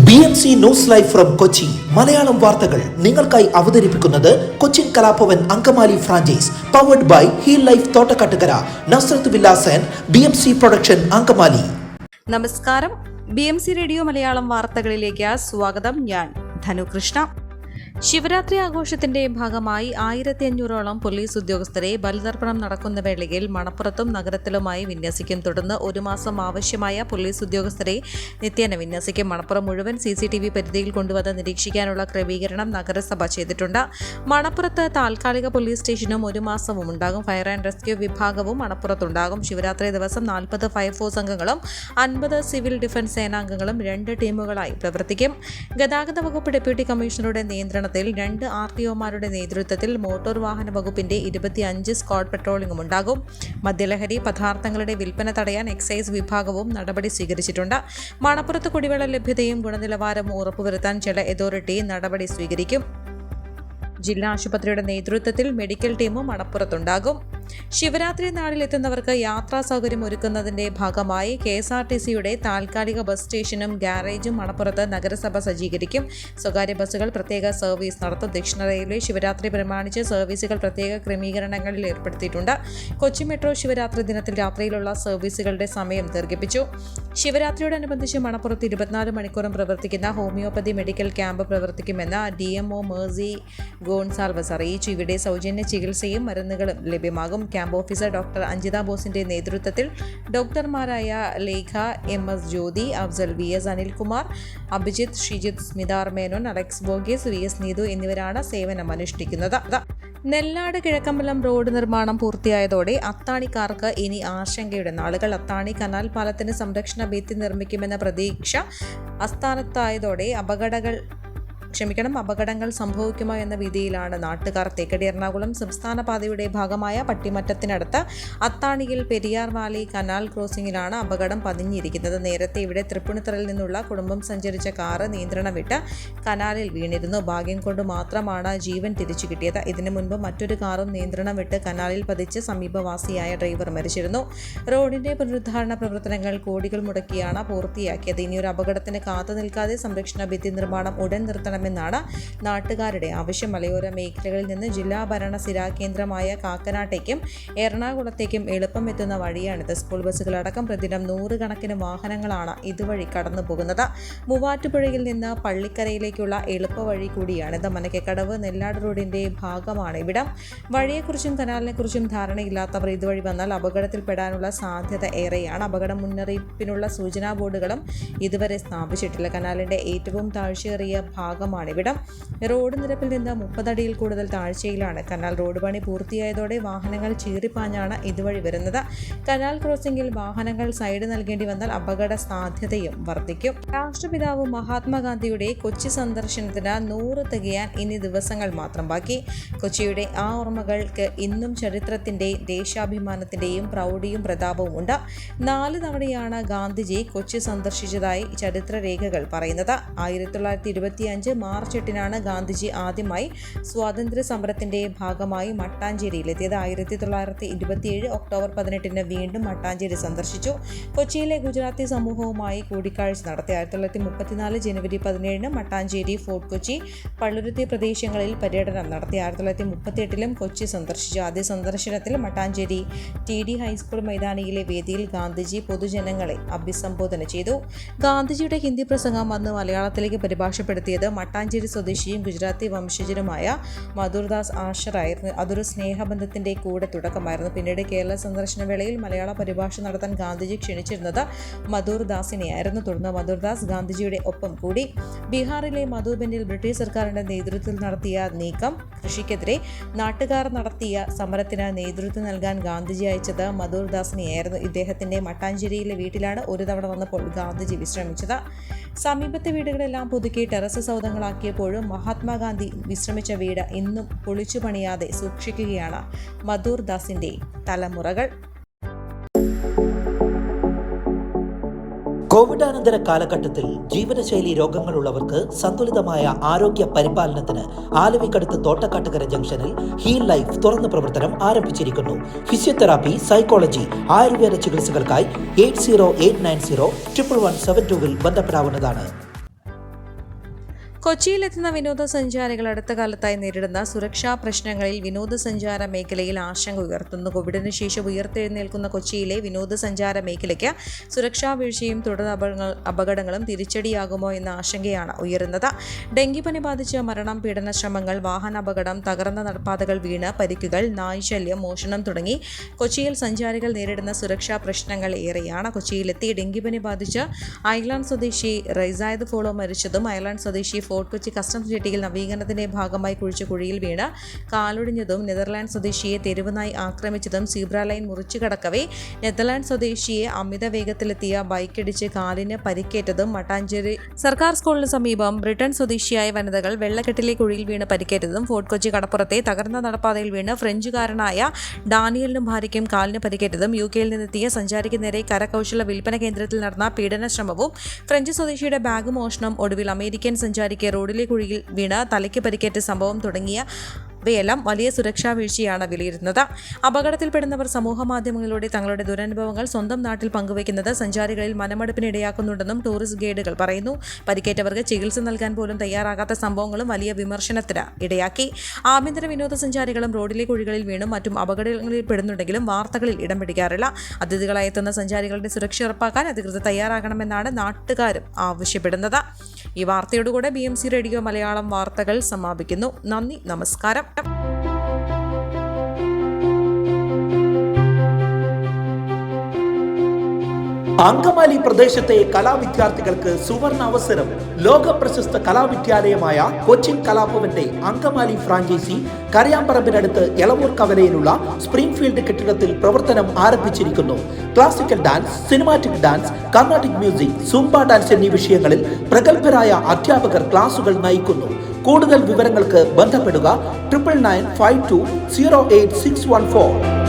BMC news live from Kochi Malayalam വാർത്തകൾ നിങ്ങൾക്കായി അവതരിപ്പിക്കുന്നത് Cochin Kalabhavan Angamaly franchise powered by heal life Thottakkattukara Nazareth villas and BMC production Angamaly. നമസ്കാരം, BMC radio Malayalam വാർത്തകളിലേക്ക് സ്വാഗതം. ഞാൻ ധനുകൃഷ്ണ. ശിവരാത്രി ആഘോഷത്തിന്റെ ഭാഗമായി 1500ഓളം പോലീസ് ഉദ്യോഗസ്ഥരെ ബലിതർപ്പണം നടക്കുന്ന വേളയിൽ മണപ്പുറത്തും നഗരത്തിലുമായി വിന്യസിക്കും. തുടർന്ന് ഒരു മാസം ആവശ്യമായ പോലീസ് ഉദ്യോഗസ്ഥരെ നിത്യേന വിന്യസിക്കും. മണപ്പുറം മുഴുവൻ CCTV പരിധിയിൽ കൊണ്ടുവന്ന് നിരീക്ഷിക്കാനുള്ള ക്രമീകരണം നഗരസഭ ചെയ്തിട്ടുണ്ട്. മണപ്പുറത്ത് താൽക്കാലിക പോലീസ് സ്റ്റേഷനും ഒരു മാസവും ഉണ്ടാകും. ഫയർ ആൻഡ് റെസ്ക്യൂ വിഭാഗവും മണപ്പുറത്തുണ്ടാകും. ശിവരാത്രി ദിവസം 40 ഫയർഫോഴ്സ് അംഗങ്ങളും 50 സിവിൽ ഡിഫൻസ് സേനാംഗങ്ങളും 2 ടീമുകളായി പ്രവർത്തിക്കും. ഗതാഗത വകുപ്പ് ഡെപ്യൂട്ടി കമ്മീഷണറുടെ നിയന്ത്രണത്തിൽ 2 RTOമാരുടെ നേതൃത്വത്തിൽ മോട്ടോർ വാഹന വകുപ്പിന്റെ 25 സ്ക്വാഡ് പെട്രോളിംഗും ഉണ്ടാകും. മദ്യലഹരി പദാർത്ഥങ്ങളുടെ വിൽപ്പന തടയാൻ എക്സൈസ് വിഭാഗവും നടപടി സ്വീകരിച്ചിട്ടുണ്ട്. മണപ്പുറത്ത് കുടിവെള്ള ലഭ്യതയും ഗുണനിലവാരവും ഉറപ്പുവരുത്താൻ ജല അതോറിറ്റി നടപടി സ്വീകരിക്കും. ജില്ലാ ആശുപത്രിയുടെ നേതൃത്വത്തിൽ മെഡിക്കൽ ടീമും മണപ്പുറത്തുണ്ടാകും. ശിവരാത്രി നാളിൽ എത്തുന്നവർക്ക് യാത്രാ സൗകര്യം ഒരുക്കുന്നതിന്റെ ഭാഗമായി KSRTCയുടെ താൽക്കാലിക ബസ് സ്റ്റേഷനും ഗാരേജും മണപ്പുറത്ത് നഗരസഭ സജ്ജീകരിക്കും. സ്വകാര്യ ബസ്സുകൾ പ്രത്യേക സർവീസ് നടത്തും. ദക്ഷിണ റെയിൽവേ ശിവരാത്രി പ്രമാണിച്ച് സർവീസുകൾ പ്രത്യേക ക്രമീകരണങ്ങളിൽ ഏർപ്പെടുത്തിയിട്ടുണ്ട്. കൊച്ചി മെട്രോ ശിവരാത്രി ദിനത്തിൽ രാത്രിയിലുള്ള സർവീസുകളുടെ സമയം ദീർഘിപ്പിച്ചു. ശിവരാത്രിയോടനുബന്ധിച്ച് മണപ്പുറത്ത് 24 മണിക്കൂറും പ്രവർത്തിക്കുന്ന ഹോമിയോപ്പതി മെഡിക്കൽ ക്യാമ്പ് പ്രവർത്തിക്കുമെന്ന് DMO മേഴ്സി ഗോൺസാൽവസ് അറിയിച്ചു. ഇവിടെ സൗജന്യ ചികിത്സയും മരുന്നുകളും ലഭ്യമാകും. ക്യാമ്പ് ഓഫീസർ ഡോക്ടർ അഞ്ജിത ബോസിന്റെ നേതൃത്വത്തിൽ ഡോക്ടർമാരായ Lekha MS Jyothi, Afsal VS Anilkumar, Abhijith, Shijith, Smitha Menon, Alex ബോഗേസ്, VS നീതു എന്നിവരാണ് സേവനമനുഷ്ഠിക്കുന്നത്. നെല്ലാട് കിഴക്കമ്പലം റോഡ് നിർമ്മാണം പൂർത്തിയായതോടെ അത്താണിക്കാർക്ക് ഇനി ആശങ്കയുടെ നാളുകൾ. അത്താണി കനാൽ പാലത്തിന് സംരക്ഷണ ഭിത്തി നിർമ്മിക്കുമെന്ന പ്രതീക്ഷ അസ്ഥാനത്തായതോടെ അപകടങ്ങൾ സംഭവിക്കുമോ എന്ന ഭീതിയിലാണ് നാട്ടുകാർ. തേക്കടി എറണാകുളം സംസ്ഥാന പാതയുടെ ഭാഗമായ പട്ടിമറ്റത്തിനടുത്ത് അത്താണിയിൽ പെരിയാർ വാലി കനാൽ ക്രോസിംഗിലാണ് അപകടം പതിഞ്ഞിരിക്കുന്നത്. നേരത്തെ ഇവിടെ തൃപ്പൂണിത്തുറയിൽ നിന്നുള്ള കുടുംബം സഞ്ചരിച്ച കാറ് നിയന്ത്രണം വിട്ട് കനാലിൽ വീണിരുന്നു. ഭാഗ്യം കൊണ്ട് മാത്രമാണ് ജീവൻ തിരിച്ചു കിട്ടിയത്. ഇതിനു മുൻപ് മറ്റൊരു കാറും നിയന്ത്രണം വിട്ട് കനാലിൽ പതിച്ച് സമീപവാസിയായ ഡ്രൈവർ മരിച്ചിരുന്നു. റോഡിന്റെ പുനരുദ്ധാരണ പ്രവർത്തനങ്ങൾ കോടികൾ മുടക്കിയാണ് പൂർത്തിയാക്കിയത്. ഇനിയൊരു അപകടത്തിന് കാത്തു നിൽക്കാതെ സംരക്ഷണ ഭിത്തി നിർമ്മാണം ഉടൻ നിർത്തണം എന്നാണ് നാട്ടുകാരുടെ ആവശ്യം. മലയോര മേഖലകളിൽ നിന്ന് ജില്ലാ ഭരണ സ്ഥിരാകേന്ദ്രമായ കാക്കനാട്ടേക്കും എറണാകുളത്തേക്കും എളുപ്പം എത്തുന്ന വഴിയാണിത്. സ്കൂൾ ബസ്സുകളടക്കം പ്രതിദിനം 100 കണക്കിന് വാഹനങ്ങളാണ് ഇതുവഴി കടന്നു പോകുന്നത്. മൂവാറ്റുപുഴയിൽ നിന്ന് പള്ളിക്കരയിലേക്കുള്ള എളുപ്പവഴി കൂടിയാണിത്. മനക്കക്കടവ് നെല്ലാട് റോഡിന്റെ ഭാഗമാണ് ഇവിടം. വഴിയെക്കുറിച്ചും കനാലിനെക്കുറിച്ചും ധാരണയില്ലാത്തവർ ഇതുവഴി വന്നാൽ അപകടത്തിൽപ്പെടാനുള്ള സാധ്യത ഏറെയാണ്. അപകട മുന്നറിയിപ്പിനുള്ള സൂചനാ ബോർഡുകളും ഇതുവരെ സ്ഥാപിച്ചിട്ടില്ല. കനാലിന്റെ ഏറ്റവും താഴ്ചയേറിയ ഭാഗമാണിവിടം. റോഡ് നിരപ്പിൽ നിന്ന് 30 അടിയിൽ കൂടുതൽ താഴ്ചയിലാണ് കനാൽ. റോഡ് പണി പൂർത്തിയായതോടെ വാഹനങ്ങൾ ചീറിപ്പാഞ്ഞാണ് ഇതുവഴി വരുന്നത്. കനാൽ ക്രോസിംഗിൽ വാഹനങ്ങൾ സൈഡ് നൽകേണ്ടി വന്നാൽ അപകട സാധ്യതയും വർദ്ധിക്കും. രാഷ്ട്രപിതാവ് മഹാത്മാഗാന്ധിയുടെ കൊച്ചി സന്ദർശനത്തിന് 100 തികയാൻ ഇനി ദിവസങ്ങൾ മാത്രം ബാക്കി. കൊച്ചിയുടെ ആ ഓർമ്മകൾക്ക് ഇന്നും ചരിത്രത്തിന്റെയും ദേശാഭിമാനത്തിന്റെയും പ്രൗഢിയും പ്രതാപവും ഉണ്ട്. 4 തവണയാണ് ഗാന്ധിജി കൊച്ചി സന്ദർശിച്ചതായി ചരിത്രരേഖകൾ പറയുന്നത്. 1925 മാർച്ച് 8 ഗാന്ധിജി ആദ്യമായി സ്വാതന്ത്ര്യ സമരത്തിന്റെ ഭാഗമായി മട്ടാഞ്ചേരിയിലെത്തിയത്. 1927 ഒക്ടോബർ 18 വീണ്ടും മട്ടാഞ്ചേരി സന്ദർശിച്ചു. കൊച്ചിയിലെ ഗുജറാത്തി സമൂഹവുമായി കൂടിക്കാഴ്ച നടത്തി. 1934 ജനുവരി 17 മട്ടാഞ്ചേരി, ഫോർട്ട് കൊച്ചി, പള്ളുരുത്തി പ്രദേശങ്ങളിൽ പര്യടനം നടത്തി. 1938 കൊച്ചി സന്ദർശിച്ചു. ആദ്യ സന്ദർശനത്തിൽ മട്ടാഞ്ചേരി TD ഹൈസ്കൂൾ മൈതാനിയിലെ വേദിയിൽ ഗാന്ധിജി പൊതുജനങ്ങളെ അഭിസംബോധന ചെയ്തു. ഗാന്ധിജിയുടെ ഹിന്ദി പ്രസംഗം അന്ന് മലയാളത്തിലേക്ക് പരിഭാഷപ്പെടുത്തിയത് മട്ടാഞ്ചേരി സ്വദേശിയും ഗുജറാത്തി വംശജനുമായ മധുർദാസ് ആഷറായിരുന്നു. അതൊരു സ്നേഹബന്ധത്തിന്റെ കൂടെ തുടക്കമായിരുന്നു. പിന്നീട് കേരള സന്ദർശന വേളയിൽ മലയാള പരിഭാഷ നടത്താൻ ഗാന്ധിജി ക്ഷണിച്ചിരുന്നത് മധുർദാസിനെയായിരുന്നു. തുടർന്ന് മധുർദാസ് ഗാന്ധിജിയുടെ ഒപ്പം കൂടി. ബീഹാറിലെ മധുബനിൽ ബ്രിട്ടീഷ് സർക്കാരിന്റെ നേതൃത്വത്തിൽ നടത്തിയ നീക്കം കൃഷിക്കെതിരെ നാട്ടുകാർ നടത്തിയ സമരത്തിന് നേതൃത്വം നൽകാൻ ഗാന്ധിജി അയച്ചത് മധുർദാസിനെയായിരുന്നു. ഇദ്ദേഹത്തിന്റെ മട്ടാഞ്ചേരിയിലെ വീട്ടിലാണ് ഒരു തവണ വന്നപ്പോൾ ഗാന്ധിജി വിശ്രമിച്ചത്. സമീപത്തെ വീടുകളെല്ലാം പുതുക്കി ടെറസ് സൗധങ്ങളാക്കിയപ്പോഴും മഹാത്മാഗാന്ധി വിശ്രമിച്ച വീട് ഇന്നും പൊളിച്ചു പണിയാതെ സൂക്ഷിക്കുകയാണ് മധുർദാസിന്റെ തലമുറകൾ. കോവിഡാനന്തര കാലഘട്ടത്തിൽ ജീവിതശൈലി രോഗങ്ങളുള്ളവർക്ക് സന്തുലിതമായ ആരോഗ്യ പരിപാലനത്തിന് ആലുവയ്ക്കടുത്ത് തോട്ടക്കാട്ടുകര ജംഗ്ഷനിൽ ഹീൽ ലൈഫ് തുറന്ന പ്രവർത്തനം ആരംഭിച്ചിരിക്കുന്നു. ഫിസിയോതെറാപ്പി, സൈക്കോളജി, ആയുർവേദ ചികിത്സകൾക്കായി 8089011722 ബന്ധപ്പെടാവുന്നതാണ്. കൊച്ചിയിലെത്തുന്ന വിനോദസഞ്ചാരികൾ അടുത്ത കാലത്തായി നേരിടുന്ന സുരക്ഷാ പ്രശ്നങ്ങളിൽ വിനോദസഞ്ചാര മേഖലയിൽ ആശങ്ക ഉയർത്തുന്നു. കോവിഡിന് ശേഷം ഉയർത്തെഴുന്നേൽക്കുന്ന കൊച്ചിയിലെ വിനോദസഞ്ചാര മേഖലയ്ക്ക് സുരക്ഷാ വീഴ്ചയും തുടർ അപകടങ്ങളും തിരിച്ചടിയാകുമോ എന്ന ആശങ്കയാണ് ഉയരുന്നത്. ഡെങ്കിപ്പനി ബാധിച്ച് മരണം, പീഡന ശ്രമങ്ങൾ, വാഹനാപകടം, തകർന്ന നടപ്പാതകൾ വീണ് പരിക്കുകൾ, നായ്ശല്യം, മോഷണം തുടങ്ങി കൊച്ചിയിൽ സഞ്ചാരികൾ നേരിടുന്ന സുരക്ഷാ പ്രശ്നങ്ങൾ ഏറെയാണ്. കൊച്ചിയിലെത്തി ഡെങ്കിപ്പനി ബാധിച്ച് അയർലാൻഡ് സ്വദേശി റൈസായത് ഫോളോ മരിച്ചതും അയർലാൻഡ് സ്വദേശി ഫോർട്ട് കൊച്ചി കസ്റ്റംസ് ജെട്ടിയിൽ നവീകരണത്തിന്റെ ഭാഗമായി കുഴിച്ച കുഴിയിൽ വീണ് കാലൊടിഞ്ഞതും, നെതർലാൻഡ് സ്വദേശിയെ തെരുവുനായി ആക്രമിച്ചതും, സീബ്ര ലൈൻ മുറിച്ചു കടക്കവേ നെതർലാൻഡ് സ്വദേശിയെ അമിത വേഗത്തിലെത്തിയ ബൈക്കിടിച്ച് കാലിന് പരിക്കേറ്റതും, മട്ടാഞ്ചേരി സർക്കാർ സ്കൂളിന് സമീപം ബ്രിട്ടൻ സ്വദേശിയായ വനിതകൾ വെള്ളക്കെട്ടിലെ കുഴിയിൽ വീണ് പരിക്കേറ്റതും, ഫോർട്ട് കൊച്ചി കടപ്പുറത്തെ തകർന്ന നടപ്പാതയിൽ വീണ് ഫ്രഞ്ചുകാരനായ ഡാനിയലിനും ഭാര്യയ്ക്കും കാലിന് പരിക്കേറ്റതും, UK നിന്നെത്തിയ സഞ്ചാരിക്ക് നേരെ കരകൗശല വിൽപ്പന കേന്ദ്രത്തിൽ നടന്ന പീഡന ശ്രമവും, ഫ്രഞ്ച് സ്വദേശിയുടെ ബാഗ് മോഷണം, ഒടുവിൽ അമേരിക്കൻ സഞ്ചാരിക്ക് റോഡിലെ കുഴിയിൽ വീണ് തലയ്ക്ക് പരിക്കേറ്റ സംഭവം തുടങ്ങിയവയെല്ലാം വലിയ സുരക്ഷാ വീഴ്ചയാണ് വിലയിരുത്തുന്നത്. അപകടത്തിൽപ്പെടുന്നവർ സമൂഹ മാധ്യമങ്ങളിലൂടെ തങ്ങളുടെ ദുരനുഭവങ്ങൾ സ്വന്തം നാട്ടിൽ പങ്കുവയ്ക്കുന്നത് സഞ്ചാരികളിൽ മനമടുപ്പിന് ഇടയാക്കുന്നുണ്ടെന്നും ടൂറിസ്റ്റ് ഗൈഡുകൾ പറയുന്നു. പരിക്കേറ്റവർക്ക് ചികിത്സ നൽകാൻ പോലും തയ്യാറാകാത്ത സംഭവങ്ങളും വലിയ വിമർശനത്തിന് ഇടയാക്കി. ആഭ്യന്തര വിനോദസഞ്ചാരികളും റോഡിലെ കുഴികളിൽ വീണും മറ്റും അപകടങ്ങളിൽ പെടുന്നുണ്ടെങ്കിലും വാർത്തകളിൽ ഇടം പിടിക്കാറില്ല. അതിഥികളായി എത്തുന്ന സഞ്ചാരികളുടെ സുരക്ഷ ഉറപ്പാക്കാൻ അധികൃതർ തയ്യാറാകണമെന്നാണ് നാട്ടുകാരും ആവശ്യപ്പെടുന്നത്. ഈ വാർത്തയോടുകൂടെ BMC റേഡിയോ മലയാളം വാർത്തകൾ സമാപിക്കുന്നു. നന്ദി, നമസ്കാരം. അങ്കമാലി പ്രദേശത്തെ കലാവിദ്യാർത്ഥികൾക്ക് സുവർണ അവസരം. ലോക പ്രശസ്ത കലാവിദ്യാലയമായ കൊച്ചിൻ കലാഭവന്റെ അങ്കമാലി ഫ്രാഞ്ചൈസി കരയാമ്പറമ്പിനടുത്ത് എളവൂർ കവലയിലുള്ള സ്പ്രിംഗ്ഫീൽഡ് കെട്ടിടത്തിൽ പ്രവർത്തനം ആരംഭിച്ചിരിക്കുന്നു. Classical dance, cinematic dance, Carnatic music, Zumba dance എന്നീ വിഷയങ്ങളിൽ പ്രഗത്ഭരായ അധ്യാപകർ ക്ലാസുകൾ നയിക്കുന്നു. കൂടുതൽ വിവരങ്ങൾക്ക് ബന്ധപ്പെടുക 9995208614.